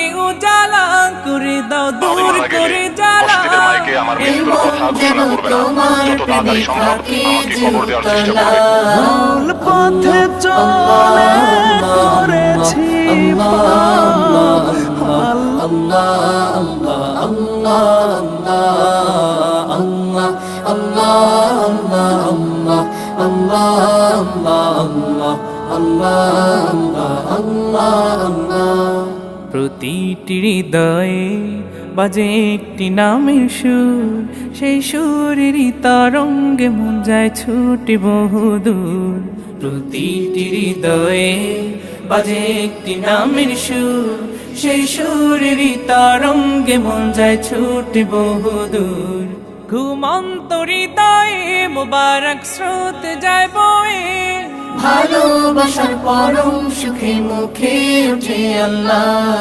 কে উজালা করে দাও, দূর করে জ্বালা। এই মন যেন তোমার প্রেমে থাকে যুক্তলা। ভুল পথে চলে করেছি আল্লাহ আল্লাহ আল্লাহ আল্লাহ আল্লাহ। প্রতিটি হৃদয়ে বাজে একটি নামের সুর, সেই সুরেরই তরঙ্গে মন যায় ছুটে বহুদূর। প্রতিটি হৃদয়ে বাজে একটি নামের সুর, সেই সুরেরই তরঙ্গে মন যায় ছুটে বহুদূর। ঘুমন্ত হৃদয়ে মোবারক স্রোত যায় বয়ে, ভালোবাসার পরম সুখে মুখে উঠে আল্লাহ।